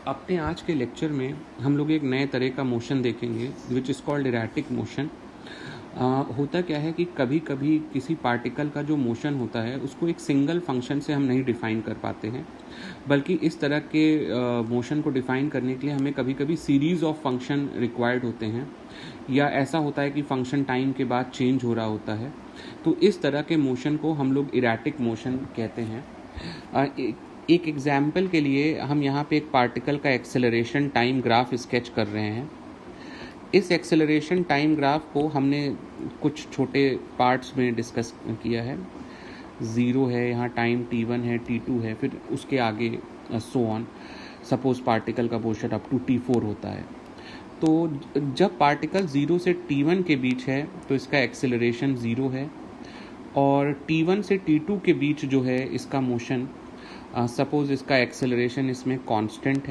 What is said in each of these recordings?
अपने आज के लेक्चर में हम लोग एक नए तरह का मोशन देखेंगे विच इज़ कॉल्ड इरैटिक मोशन। होता क्या है कि कभी कभी किसी पार्टिकल का जो मोशन होता है उसको एक सिंगल फंक्शन से हम नहीं डिफ़ाइन कर पाते हैं, बल्कि इस तरह के मोशन को डिफ़ाइन करने के लिए हमें कभी कभी सीरीज़ ऑफ फंक्शन रिक्वायर्ड होते हैं, या ऐसा होता है कि फंक्शन टाइम के बाद चेंज हो रहा होता है। तो इस तरह के मोशन को हम लोग इरैटिक मोशन कहते हैं। एक एग्जाम्पल के लिए हम यहाँ पे एक पार्टिकल का एक्सेलरेशन टाइम ग्राफ स्केच कर रहे हैं। इस एक्सेलरेशन टाइम ग्राफ को हमने कुछ छोटे पार्ट्स में डिस्कस किया है। 0 है, यहाँ टाइम t1 है, t2 है, फिर उसके आगे सो ऑन। सपोज पार्टिकल का मोशन अप टू t4 होता है। तो जब पार्टिकल 0 से t1 के बीच है तो इसका एक्सेलरेशन 0 है, और t1 से t2 के बीच जो है इसका मोशन, सपोज इसका एक्सेलरेशन इसमें कांस्टेंट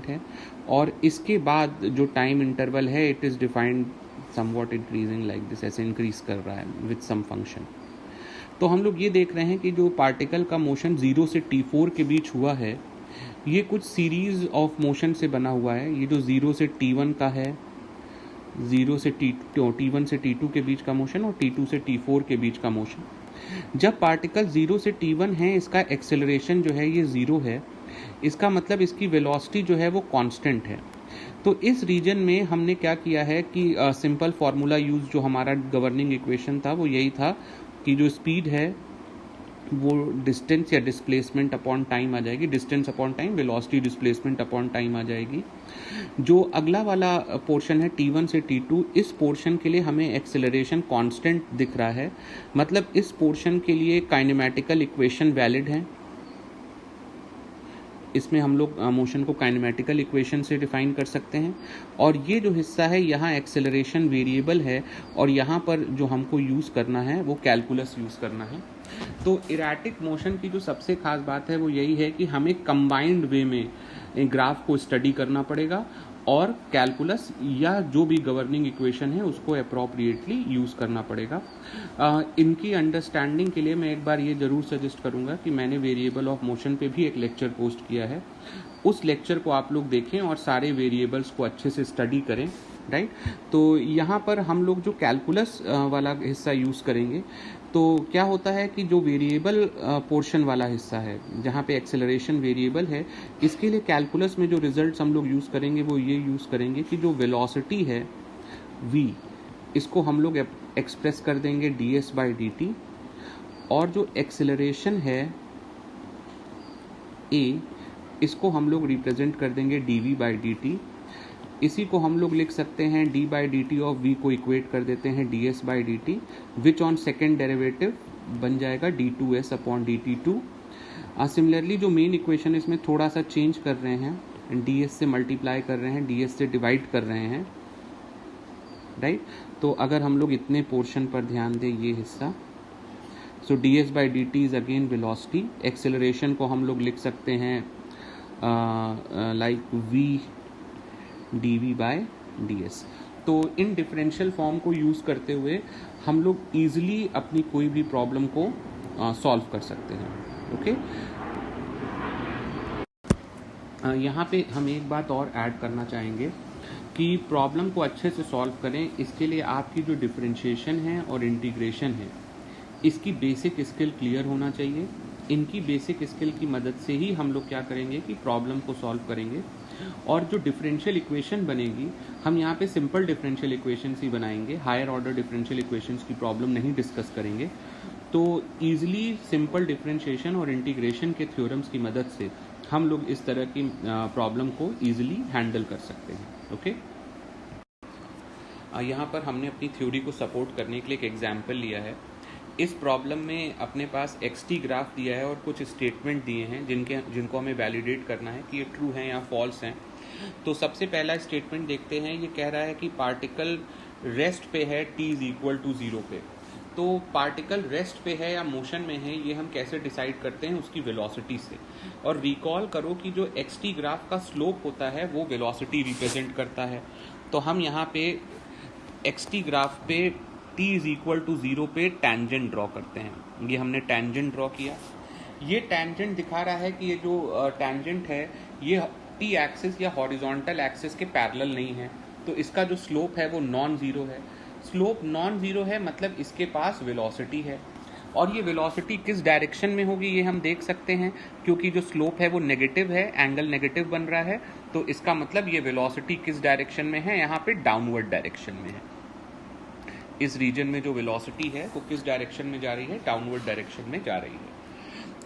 है, और इसके बाद जो टाइम इंटरवल है it is defined somewhat increasing like this, ऐसे इंक्रीज कर रहा है विद सम फंक्शन। तो हम लोग ये देख रहे हैं कि जो पार्टिकल का मोशन 0 से t4 के बीच हुआ है ये कुछ सीरीज ऑफ मोशन से बना हुआ है। ये जो 0 से t1 का है, 0 से t1 से t2 के बीच का मोशन और t2 से t4 के बीच का मोशन। जब पार्टिकल 0 से t1 है इसका एक्सेलरेशन जो है ये 0 है, इसका मतलब इसकी वेलोसिटी जो है वो कांस्टेंट है। तो इस रीजन में हमने क्या किया है कि सिंपल फार्मूला यूज, जो हमारा गवर्निंग इक्वेशन था वो यही था कि जो स्पीड है वो डिस्टेंस या डिस्प्लेसमेंट अपॉन टाइम आ जाएगी, distance upon time, velocity displacement upon time आ जाएगी। जो अगला वाला पोर्शन है t1 से t2, इस पोर्शन के लिए हमें एक्सेलरेशन कांस्टेंट दिख रहा है, मतलब इस पोर्शन के लिए काइनेमेटिकल इक्वेशन वैलिड है। इसमें हम लोग मोशन को काइनेमेटिकल इक्वेशन से डिफाइन कर सकते हैं। और ये जो हिस्सा है यहाँ एक्सेलरेशन वेरिएबल है, और यहाँ पर जो हमको यूज़ करना है वो कैलकुलस यूज़ करना है। तो इरैटिक मोशन की जो सबसे खास बात है वो यही है कि हमें कंबाइंड वे में ग्राफ को स्टडी करना पड़ेगा और कैलकुलस या जो भी गवर्निंग इक्वेशन है उसको अप्रोप्रिएटली यूज़ करना पड़ेगा। इनकी अंडरस्टैंडिंग के लिए मैं एक बार ये ज़रूर सजेस्ट करूँगा कि मैंने वेरिएबल ऑफ मोशन पे भी एक लेक्चर पोस्ट किया है, उस लेक्चर को आप लोग देखें और सारे वेरिएबल्स को अच्छे से स्टडी करें, राइट। तो यहाँ पर हम लोग जो कैलकुलस वाला हिस्सा यूज़ करेंगे, तो क्या होता है कि जो वेरिएबल पोर्शन वाला हिस्सा है जहाँ पे एक्सेलरेशन वेरिएबल है, इसके लिए कैलकुलस में जो रिजल्ट्स हम लोग यूज़ करेंगे वो ये यूज़ करेंगे कि जो वेलोसिटी है v, इसको हम लोग एक्सप्रेस कर देंगे ds/dt, और जो एक्सेलरेशन है a, इसको हम लोग रिप्रेजेंट कर देंगे dv/dt। इसी को हम लोग लिख सकते हैं d/dt ऑफ v को इक्वेट कर देते हैं ds/dt, which on second derivative बन जाएगा d2s/dt2। सिमिलरली जो मेन इक्वेशन इसमें थोड़ा सा चेंज कर रहे हैं, ds से मल्टीप्लाई कर रहे हैं, ds से डिवाइड कर रहे हैं, राइट। तो अगर हम लोग इतने पोर्शन पर ध्यान दें, ये हिस्सा, सो ds/dt is again velocity. Acceleration को हम लोग लिख सकते हैं लाइक v dv/ds। तो इन डिफरेंशियल फॉर्म को यूज़ करते हुए हम लोग ईजिली अपनी कोई भी प्रॉब्लम को सॉल्व कर सकते हैं, ओके। यहाँ पे हम एक बात और ऐड करना चाहेंगे कि प्रॉब्लम को अच्छे से सॉल्व करें, इसके लिए आपकी जो डिफरेंशिएशन है और इंटीग्रेशन है इसकी बेसिक स्किल क्लियर होना चाहिए। इनकी बेसिक स्किल की मदद से ही हम लोग क्या करेंगे कि प्रॉब्लम को सॉल्व करेंगे, और जो डिफरेंशियल इक्वेशन बनेगी हम यहाँ पे सिंपल डिफरेंशियल इक्वेशंस ही बनाएंगे, हायर ऑर्डर डिफरेंशियल इक्वेशंस की प्रॉब्लम नहीं डिस्कस करेंगे। तो ईजिली सिंपल डिफरेंशिएशन और इंटीग्रेशन के थ्योरम्स की मदद से हम लोग इस तरह की प्रॉब्लम को ईजिली हैंडल कर सकते हैं, ओके। यहाँ पर हमने अपनी थ्योरी को सपोर्ट करने के लिए एक एग्जाम्पल लिया है। इस प्रॉब्लम में अपने पास xt ग्राफ दिया है और कुछ स्टेटमेंट दिए हैं जिनको हमें वैलिडेट करना है कि ये ट्रू हैं या फॉल्स हैं। तो सबसे पहला स्टेटमेंट देखते हैं। ये कह रहा है कि पार्टिकल रेस्ट पे है t इज इक्वल टू 0 पे। तो पार्टिकल रेस्ट पे है या मोशन में है ये हम कैसे डिसाइड करते हैं, उसकी वेलोसिटी से। और रिकॉल करो कि जो xt ग्राफ का स्लोप होता है वो वेलोसिटी रिप्रेजेंट करता है। तो हम यहाँ पे xt ग्राफ पे t इज इक्वल टू 0 पे टेंजेंट ड्रॉ करते हैं। ये हमने टेंजेंट ड्रॉ किया। ये टेंजेंट दिखा रहा है कि ये जो टेंजेंट है ये टी एक्सिस या हॉरिजॉन्टल एक्सिस के पैरेलल नहीं है, तो इसका जो स्लोप है वो नॉन ज़ीरो है। स्लोप नॉन ज़ीरो है मतलब इसके पास वेलोसिटी है, और ये वेलोसिटी किस डायरेक्शन में होगी ये हम देख सकते हैं, क्योंकि जो स्लोप है वो नेगेटिव है, एंगल नेगेटिव बन रहा है, तो इसका मतलब ये वेलोसिटी किस डायरेक्शन में है, यहाँ पे डाउनवर्ड डायरेक्शन में है। इस रीजन में जो वेलोसिटी है वो किस डायरेक्शन में जा रही है, डाउनवर्ड डायरेक्शन में जा रही है।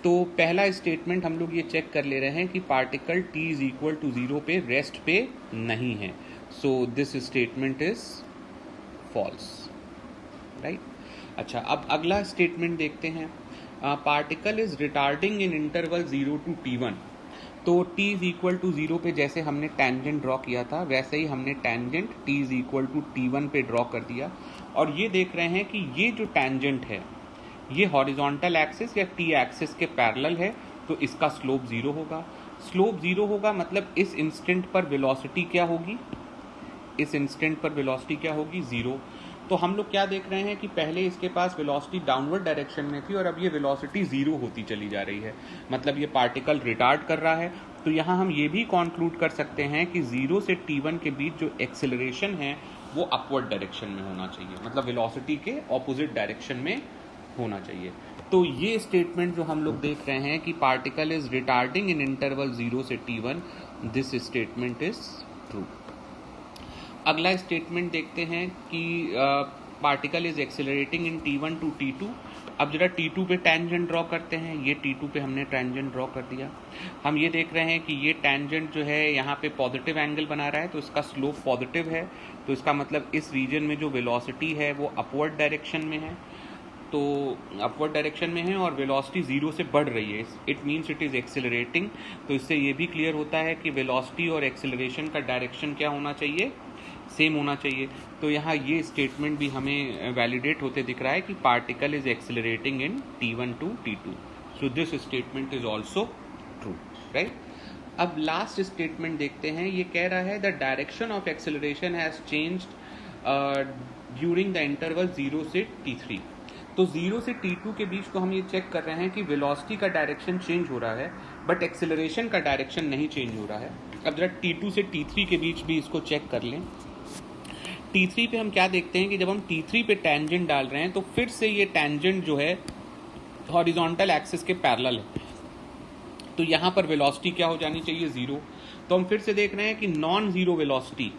तो पहला स्टेटमेंट हम लोग ये चेक कर ले रहे हैं कि particle t is equal to 0 पे रेस्ट पे नहीं है, so this statement is false, right. अच्छा, अब अगला स्टेटमेंट देखते हैं। Particle is retarding in interval 0 to t1। तो t इज इक्वल टू 0 पे जैसे हमने टेंजेंट ड्रॉ किया था वैसे ही हमने tangent t is equal to t1 पे ड्रॉ कर दिया, और ये देख रहे हैं कि ये जो टेंजेंट है ये हॉरिजॉन्टल एक्सिस या टी एक्सिस के पैरेलल है, तो इसका स्लोप 0 होगा। स्लोप 0 होगा मतलब इस इंस्टेंट पर वेलोसिटी क्या होगी, इस इंस्टेंट पर वेलोसिटी क्या होगी, 0। तो हम लोग क्या देख रहे हैं कि पहले इसके पास वेलोसिटी डाउनवर्ड डायरेक्शन में थी और अब ये वेलोसिटी 0 होती चली जा रही है, मतलब ये पार्टिकल रिटार्ड कर रहा है। तो यहाँ हम ये भी कंक्लूड कर सकते हैं कि 0 से t1 के बीच जो एक्सेलरेशन है वो अपवर्ड डायरेक्शन में होना चाहिए, मतलब वेलोसिटी के ऑपोजिट डायरेक्शन में होना चाहिए। तो ये स्टेटमेंट जो हम लोग देख रहे हैं कि particle is retarding in interval 0 से t1, this statement is true. अगला स्टेटमेंट देखते हैं कि particle is accelerating in t1 to t2। अब जरा t2 पे टेंजेंट ड्रॉ करते हैं, ये t2 पे हमने टेंजेंट ड्रॉ कर दिया। हम ये देख रहे हैं कि ये टेंजेंट जो है यहाँ पे पॉजिटिव एंगल बना रहा है, तो इसका स्लोप पॉजिटिव है, तो इसका मतलब इस रीजन में जो वेलोसिटी है वो अपवर्ड डायरेक्शन में है, तो अपवर्ड डायरेक्शन में है और वेलोसिटी 0 से बढ़ रही है, it means it is accelerating. तो इससे ये भी क्लियर होता है कि वेलोसिटी और एक्सेलरेशन का डायरेक्शन क्या होना चाहिए, सेम होना चाहिए। तो यहाँ ये स्टेटमेंट भी हमें वैलिडेट होते दिख रहा है कि particle is accelerating in t1 to t2, so this statement is also true, right. अब लास्ट स्टेटमेंट देखते हैं, ये कह रहा है the direction of acceleration has changed during the interval 0 से t3। तो 0 से t2 के बीच को हम ये चेक कर रहे हैं कि वेलोसिटी का डायरेक्शन चेंज हो रहा है बट एक्सेलरेशन का डायरेक्शन नहीं चेंज हो रहा है। अब जरा t2 से t3 के बीच भी इसको चेक कर लें। t3 पे हम क्या देखते हैं कि जब हम t3 पे टेंजेंट डाल रहे हैं तो फिर से ये टेंजेंट जो है हॉरिजॉन्टल एक्सिस के पैरेलल है, तो यहाँ पर वेलोसिटी क्या हो जानी चाहिए, 0। तो हम फिर से देख रहे हैं कि नॉन जीरो वेलोसिटी,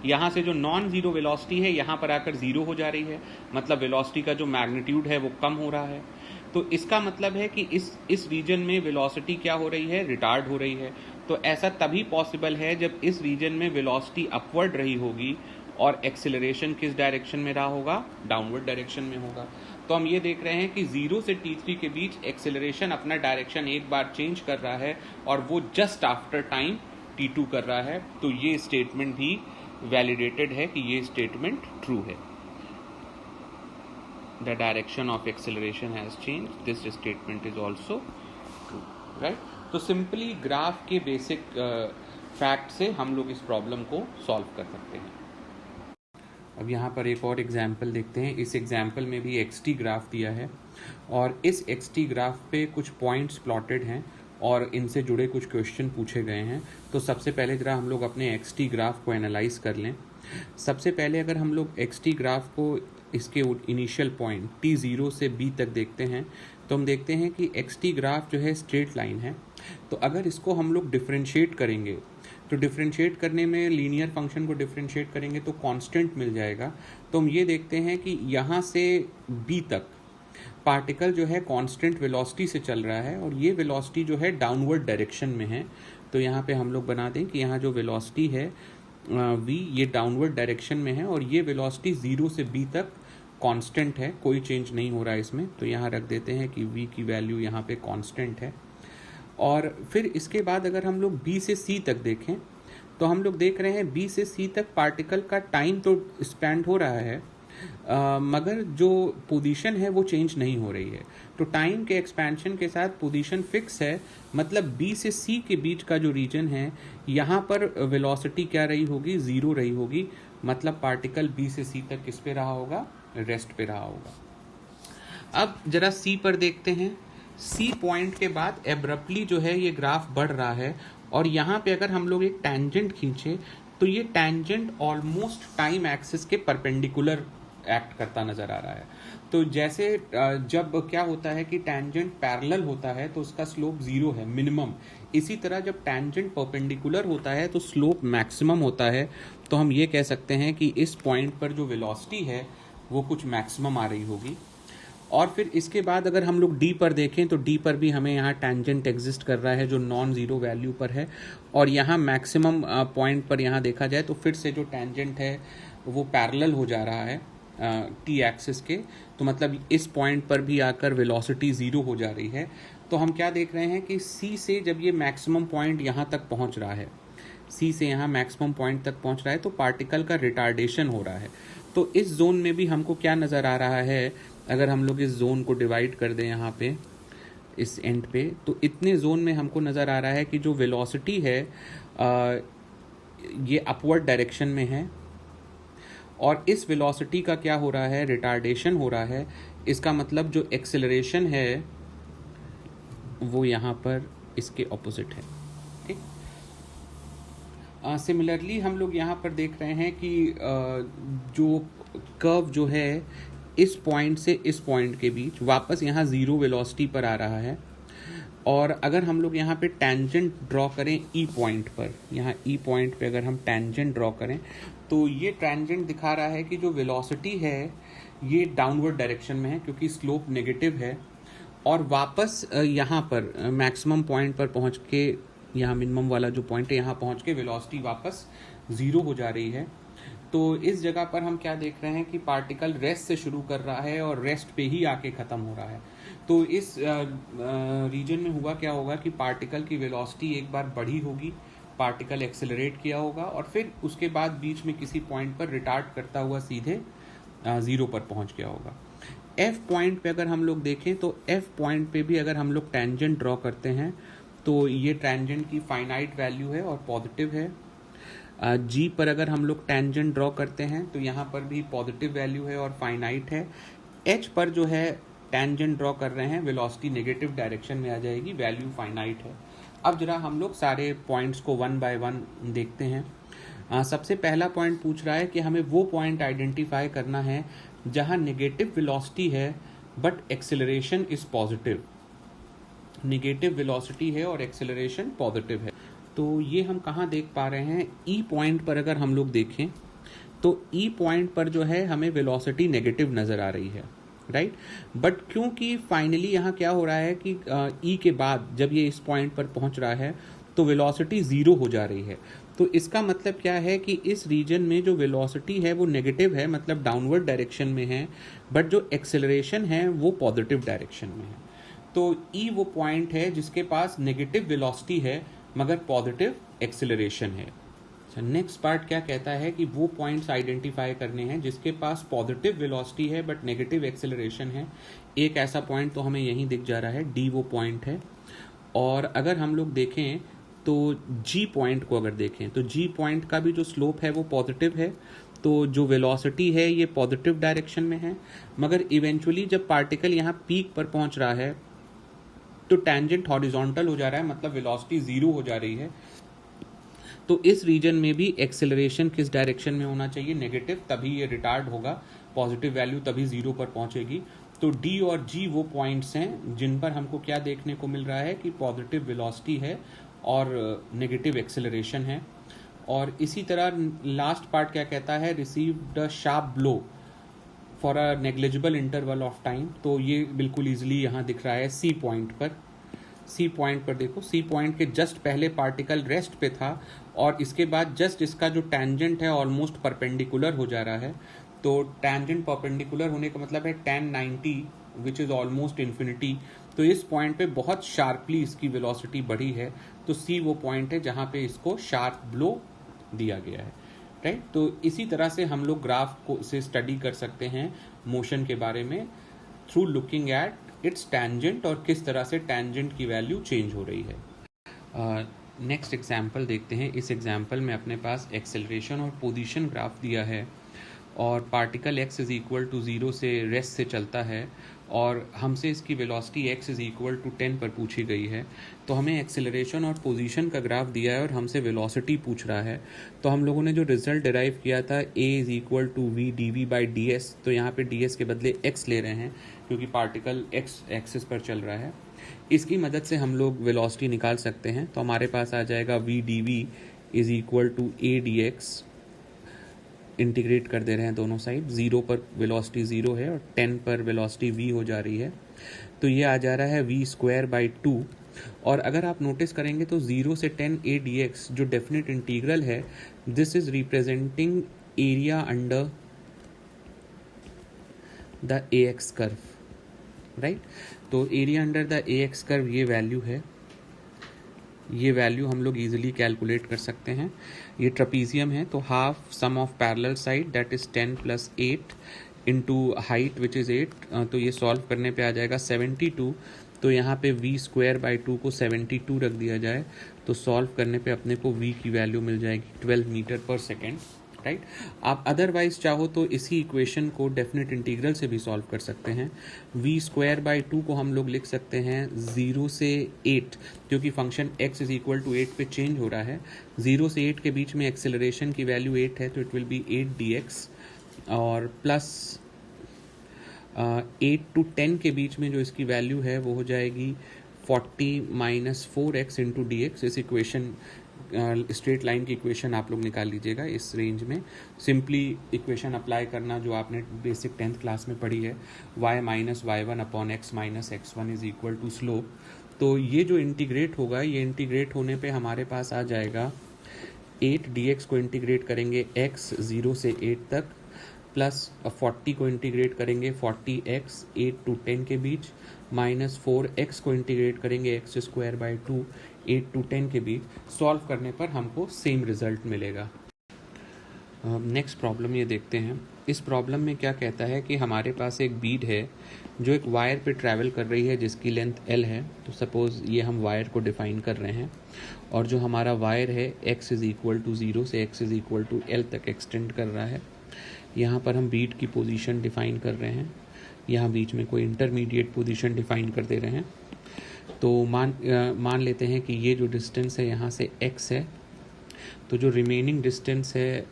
यहाँ से जो नॉन जीरो वेलोसिटी है यहाँ पर आकर 0 हो जा रही है, मतलब वेलोसिटी का जो मैग्नीट्यूड है वो कम हो रहा है। तो इसका मतलब है कि इस रीजन में वेलोसिटी क्या हो रही है, रिटार्ड हो रही है। तो ऐसा तभी पॉसिबल है जब इस रीजन में वेलोसिटी अपवर्ड रही होगी और एक्सेलरेशन किस डायरेक्शन में रहा होगा, डाउनवर्ड डायरेक्शन में होगा। तो हम ये देख रहे हैं कि 0 से t3 के बीच एक्सेलरेशन अपना डायरेक्शन एक बार चेंज कर रहा है और वो जस्ट आफ्टर टाइम t2 कर रहा है, तो ये स्टेटमेंट भी वैलिडेटेड है कि ये स्टेटमेंट ट्रू है। The direction of acceleration has change, this statement is also true, right. तो सिंपली ग्राफ के बेसिक फैक्ट से हम लोग इस प्रॉब्लम को सॉल्व कर सकते हैं। अब यहाँ पर एक और एग्जाम्पल देखते हैं। इस एग्जाम्पल में भी xt ग्राफ दिया है और इस xt ग्राफ पे कुछ पॉइंट्स प्लॉटेड हैं और इनसे जुड़े कुछ क्वेश्चन पूछे गए हैं। तो सबसे पहले जरा हम लोग अपने xt ग्राफ को एनालाइज कर लें। सबसे पहले अगर हम लोग xt ग्राफ को इसके इनिशियल पॉइंट t0 से b तक देखते हैं तो हम देखते हैं कि xt ग्राफ जो है स्ट्रेट लाइन है। तो अगर इसको हम लोग डिफरेंशिएट करेंगे तो डिफरेंशिएट करने में लीनियर फंक्शन को डिफरेंशिएट करेंगे तो कांस्टेंट मिल जाएगा। तो हम ये देखते हैं कि यहाँ से b तक पार्टिकल जो है कांस्टेंट वेलोसिटी से चल रहा है और ये वेलोसिटी जो है डाउनवर्ड डायरेक्शन में है। तो यहाँ पे हम लोग बना दें कि यहाँ जो वेलोसिटी है v ये डाउनवर्ड डायरेक्शन में है और ये वेलोसिटी 0 से b तक कांस्टेंट है, कोई चेंज नहीं हो रहा है इसमें। तो यहाँ रख देते हैं कि v की वैल्यू यहाँ पे कांस्टेंट है। और फिर इसके बाद अगर हम लोग b से c तक देखें तो हम लोग देख रहे हैं b से c तक पार्टिकल का टाइम तो स्पेंड हो रहा है मगर जो पोजीशन है वो चेंज नहीं हो रही है। तो टाइम के एक्सपेंशन के साथ पोजीशन फिक्स है, मतलब b से c के बीच का जो रीजन है यहाँ पर वेलोसिटी क्या रही होगी, 0 रही होगी, मतलब पार्टिकल b से c तक किस पे रहा होगा, रेस्ट पे रहा होगा। अब जरा c पर देखते हैं। सी पॉइंट के बाद एब्रप्टली जो है ये ग्राफ बढ़ रहा है, और यहाँ पे अगर हम लोग एक टैंजेंट खींचे तो ये टैंजेंट ऑलमोस्ट टाइम एक्सिस के परपेंडिकुलर एक्ट करता नजर आ रहा है। तो जैसे जब क्या होता है कि टैंजेंट पैरेलल होता है तो उसका स्लोप 0 है मिनिमम, इसी तरह जब टैंजेंट परपेंडिकुलर होता है तो स्लोप मैक्सिमम होता है। तो हम ये कह सकते हैं कि इस पॉइंट पर जो वेलोसिटी है वो कुछ मैक्सिमम आ रही होगी। और फिर इसके बाद अगर हम लोग डी पर देखें तो डी पर भी हमें यहाँ टैंजेंट एग्जिस्ट कर रहा है जो नॉन ज़ीरो वैल्यू पर है, और यहाँ मैक्सिमम पॉइंट पर यहाँ देखा जाए तो फिर से जो टैंजेंट है वो पैरेलल हो जा रहा है टी एक्सिस के। तो मतलब इस पॉइंट पर भी आकर वेलोसिटी 0 हो जा रही है। तो हम क्या देख रहे हैं कि सी से जब ये मैक्सिमम पॉइंट यहाँ तक पहुँच रहा है, सी से यहाँ मैक्सिमम पॉइंट तक पहुँच रहा है, तो पार्टिकल का रिटार्डेशन हो रहा है। तो इस जोन में भी हमको क्या नज़र आ रहा है, अगर हम लोग इस जोन को डिवाइड कर दें यहाँ पे इस एंड पे, तो इतने जोन में हमको नज़र आ रहा है कि जो वेलोसिटी है ये अपवर्ड डायरेक्शन में है, और इस वेलोसिटी का क्या हो रहा है, रिटार्डेशन हो रहा है। इसका मतलब जो एक्सेलरेशन है वो यहाँ पर इसके ऑपोजिट है। ठीक, सिमिलरली हम लोग यहाँ पर देख रहे हैं कि जो कर्व जो है इस पॉइंट से इस पॉइंट के बीच वापस यहाँ 0 वेलोसिटी पर आ रहा है। और अगर हम लोग यहाँ पे टैंजेंट ड्रॉ करें ई पॉइंट पर, यहाँ ई पॉइंट पे अगर हम टैंजेंट ड्रॉ करें तो ये टैंजेंट दिखा रहा है कि जो वेलोसिटी है ये डाउनवर्ड डायरेक्शन में है क्योंकि स्लोप नेगेटिव है, और वापस यहाँ पर मैक्सिमम पॉइंट पर पहुँच के, यहाँ मिनिमम वाला जो पॉइंट है यहाँ पहुँच के वेलोसिटी वापस 0 हो जा रही है। तो इस जगह पर हम क्या देख रहे हैं कि पार्टिकल रेस्ट से शुरू कर रहा है और रेस्ट पे ही आके ख़त्म हो रहा है। तो इस रीजन में हुआ क्या होगा कि पार्टिकल की वेलोसिटी एक बार बढ़ी होगी, पार्टिकल एक्सेलरेट किया होगा, और फिर उसके बाद बीच में किसी पॉइंट पर रिटार्ड करता हुआ सीधे 0 पर पहुंच गया होगा। एफ पॉइंट पे अगर हम लोग देखें तो एफ पॉइंट पे भी अगर हम लोग टैंजेंट ड्रॉ करते हैं तो ये टैंजेंट की फाइनाइट वैल्यू है और पॉजिटिव है। जी पर अगर हम लोग टैंजेंट ड्रॉ करते हैं तो यहाँ पर भी पॉजिटिव वैल्यू है और फाइनाइट है। एच पर जो है टैंजेंट ड्रॉ कर रहे हैं, वेलोसिटी नेगेटिव डायरेक्शन में आ जाएगी, वैल्यू फाइनाइट है। अब जरा हम लोग सारे पॉइंट्स को वन बाय वन देखते हैं। सबसे पहला पॉइंट पूछ रहा है कि हमें वो पॉइंट आइडेंटिफाई करना है जहाँ नेगेटिव वेलोसिटी है but acceleration is positive. Negative velocity है और एक्सेलरेशन पॉजिटिव है। तो ये हम कहाँ देख पा रहे हैं, ई पॉइंट पर अगर हम लोग देखें तो ई पॉइंट पर जो है हमें वेलोसिटी नेगेटिव नज़र आ रही है, राइट। बट क्योंकि फाइनली यहाँ क्या हो रहा है कि ई के बाद जब ये इस पॉइंट पर पहुँच रहा है तो वेलोसिटी 0 हो जा रही है। तो इसका मतलब क्या है कि इस रीजन में जो वेलोसिटी है वो नेगेटिव है, मतलब डाउनवर्ड डायरेक्शन में है, बट जो एक्सेलरेशन है वो पॉजिटिव डायरेक्शन में है। तो ई वो पॉइंट है जिसके पास नेगेटिव वेलोसिटी है मगर पॉजिटिव एक्सेलरेशन है। नेक्स्ट पार्ट क्या कहता है कि वो पॉइंट्स आइडेंटिफाई करने हैं जिसके पास पॉजिटिव वेलोसिटी है बट नेगेटिव एक्सेलरेशन है। एक ऐसा पॉइंट तो हमें यहीं दिख जा रहा है, डी वो पॉइंट है। और अगर हम लोग देखें तो जी पॉइंट को अगर देखें तो जी पॉइंट का भी जो स्लोप है वो पॉजिटिव है, तो जो वेलोसिटी है ये पॉजिटिव डायरेक्शन में है, मगर इवेंचुअली जब पार्टिकल यहाँ पीक पर पहुँच रहा है तो टैंजेंट हॉरिजॉन्टल हो जा रहा है, मतलब वेलोसिटी 0 हो जा रही है। तो इस रीजन में भी एक्सेलरेशन किस डायरेक्शन में होना चाहिए, नेगेटिव, तभी ये रिटार्ड होगा, पॉजिटिव वैल्यू तभी 0 पर पहुंचेगी। तो डी और जी वो पॉइंट्स हैं जिन पर हमको क्या देखने को मिल रहा है कि पॉजिटिव वेलोसिटी है और नेगेटिव एक्सेलरेशन है। और इसी तरह लास्ट पार्ट क्या कहता है, received a sharp blow for a negligible interval of time. तो ये बिल्कुल ईजिली यहाँ दिख रहा है सी पॉइंट पर। सी पॉइंट पर देखो, सी पॉइंट के जस्ट पहले पार्टिकल रेस्ट पे था और इसके बाद जस्ट इसका जो टैंजेंट है ऑलमोस्ट परपेंडिकुलर हो जा रहा है। तो टैंजेंट परपेंडिकुलर होने का मतलब है tan 90 which is almost infinity. तो इस पॉइंट पे बहुत शार्पली इसकी वेलोसिटी बढ़ी है। तो सी वो पॉइंट है जहाँ पे इसको शार्प ब्लो दिया गया है, राइट। तो इसी तरह से हम लोग ग्राफ को से स्टडी कर सकते हैं मोशन के बारे में through looking at its tangent और किस तरह से टैंजेंट की वैल्यू चेंज हो रही है। नेक्स्ट एग्जाम्पल देखते हैं। इस एग्जाम्पल में अपने पास एक्सेलरेशन और पोजीशन ग्राफ दिया है और particle x is equal to 0 से रेस्ट से चलता है और हमसे इसकी velocity x is equal to 10 पर पूछी गई है, तो हमें एक्सेलरेशन और पोजीशन का ग्राफ दिया है और हमसे वेलोसिटी पूछ रहा है। तो हम लोगों ने जो रिजल्ट डिराइव किया था a is equal to v dv by d s, तो यहाँ पे ds के बदले x ले रहे हैं क्योंकि पार्टिकल x एक्सिस पर चल रहा है। इसकी मदद से हम लोग वेलोसिटी निकाल सकते हैं। तो हमारे पास आ जाएगा v dv is equal to a dx, integrate कर दे रहे हैं दोनों साइड। 0 पर वेलोसिटी 0 है और 10 पर वेलोसिटी v हो जा रही है, तो ये आ जा रहा है v स्क्वायर बाई 2। और अगर आप नोटिस करेंगे तो 0 से 10 a dx जो डेफिनेट इंटीग्रल है, this is representing area under the ax curve, right. तो area under the ax curve ये वैल्यू है, ये वैल्यू हम लोग इजीली कैलकुलेट कर सकते हैं। ये ट्रपीजियम है, तो half sum of parallel side that is 10 plus 8 into height which is 8, तो ये सॉल्व करने पे आ जाएगा 72। तो यहाँ पे v स्क्वायर बाई 2 को 72 रख दिया जाए तो सॉल्व करने पे अपने को v की वैल्यू मिल जाएगी 12 मीटर पर सेकेंड, राइट। आप अदरवाइज चाहो तो इसी इक्वेशन को डेफिनेट इंटीग्रल से भी सॉल्व कर सकते हैं। v स्क्वायर बाई 2 को हम लोग लिख सकते हैं 0 से 8, क्योंकि function x is equal to 8 पे चेंज हो रहा है। 0 से 8 के बीच में एक्सेलरेशन की वैल्यू 8 है, तो इट विल बी 8 dx, और प्लस 8 to 10 के बीच में जो इसकी वैल्यू है वो हो जाएगी 40 minus 4x into d x. इस इक्वेशन स्ट्रेट लाइन की इक्वेशन आप लोग निकाल लीजिएगा इस रेंज में। सिंपली इक्वेशन अप्लाई करना जो आपने बेसिक 10th क्लास में पढ़ी है, y minus y1 upon x minus x1 is equal to slope. तो ये जो इंटीग्रेट होगा, ये इंटीग्रेट होने पे हमारे पास आ जाएगा 8 dx को इंटीग्रेट करेंगे x 0 से 8 तक, प्लस 40 को इंटीग्रेट करेंगे 40x 8 to 10 के बीच, माइनस 4x को इंटीग्रेट करेंगे x स्क्वायर बाई 2 8 to 10 के बीच। सॉल्व करने पर हमको सेम रिजल्ट मिलेगा। नेक्स्ट प्रॉब्लम ये देखते हैं। इस प्रॉब्लम में क्या कहता है कि हमारे पास एक बीड है जो एक वायर पे ट्रैवल कर रही है जिसकी लेंथ L है। तो सपोज़ ये हम वायर को डिफ़ाइन कर रहे हैं और जो हमारा वायर है x इज़ इक्वल टू 0 से x is equal to L तक एक्सटेंड कर रहा है। यहाँ पर हम बीड की पोजीशन डिफ़ाइन कर रहे हैं, यहाँ बीच में कोई इंटरमीडिएट पोजीशन डिफ़ाइन कर दे रहे हैं। तो मान लेते हैं कि ये जो डिस्टेंस है यहाँ से x है, तो जो रिमेनिंग डिस्टेंस है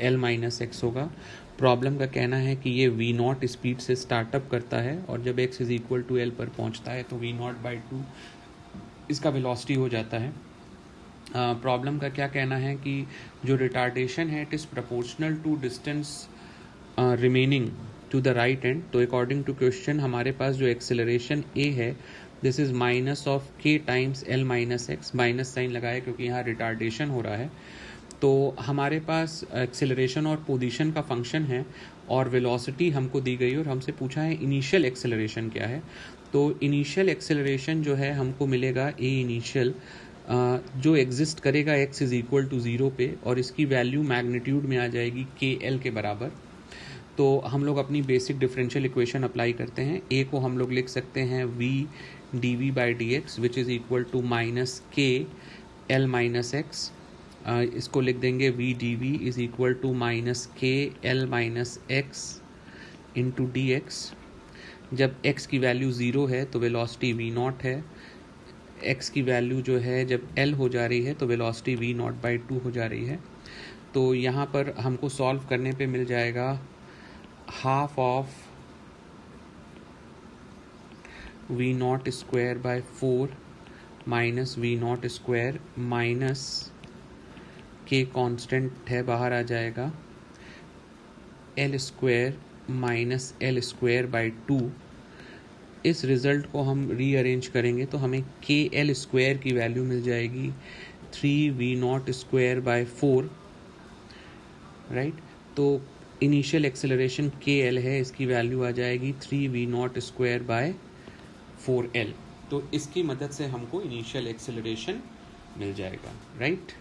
L माइनस एक्स होगा। प्रॉब्लम का कहना है कि ये v0 स्पीड से स्टार्टअप करता है और जब x is equal to L पर पहुँचता है तो v0 बाई 2 इसका वेलोसिटी हो जाता है। प्रॉब्लम का क्या कहना है कि जो रिटार्डेशन है it is proportional to distance remaining to the right end. तो अकॉर्डिंग टू क्वेश्चन हमारे पास जो एक्सेलरेशन a है this is minus of k times L minus x, minus sign लगाया क्योंकि यहाँ रिटार्डेशन हो रहा है। तो हमारे पास एक्सेलरेशन और पोजीशन का फंक्शन है और वेलोसिटी हमको दी गई और हमसे पूछा है इनिशियल एक्सेलरेशन क्या है। तो इनिशियल एक्सेलरेशन जो है हमको मिलेगा a इनिशियल जो एग्जिस्ट करेगा x इज़ इक्वल टू 0 पे और इसकी वैल्यू मैग्नीट्यूड में आ जाएगी kl के बराबर। तो हम लोग अपनी बेसिक डिफरेंशियल इक्वेशन अप्लाई करते हैं। a को हम लोग लिख सकते हैं v dv by d x which is equal to minus k l minus x. इसको लिख देंगे v dv is equal to minus k l minus x into d x. जब x की वैल्यू 0 है तो वेलोसिटी v0 है, x की value जो है जब L हो जा रही है तो वेलोसिटी v0 बाई 2 हो जा रही है। तो यहाँ पर हमको सॉल्व करने पे मिल जाएगा half of v0 square by 4 minus v0 square minus k constant है बाहर आ जाएगा L square minus L square by 2। इस रिज़ल्ट को हम रीअरेंज करेंगे तो हमें के एल स्क्वायर की वैल्यू मिल जाएगी 3v0 स्क्वायर बाय 4, राइट। तो इनिशियल एक्सेलरेशन के एल है, इसकी वैल्यू आ जाएगी 3v0 स्क्वायर बाय 4l। तो इसकी मदद से हमको इनिशियल एक्सेलरेशन मिल जाएगा, राइट।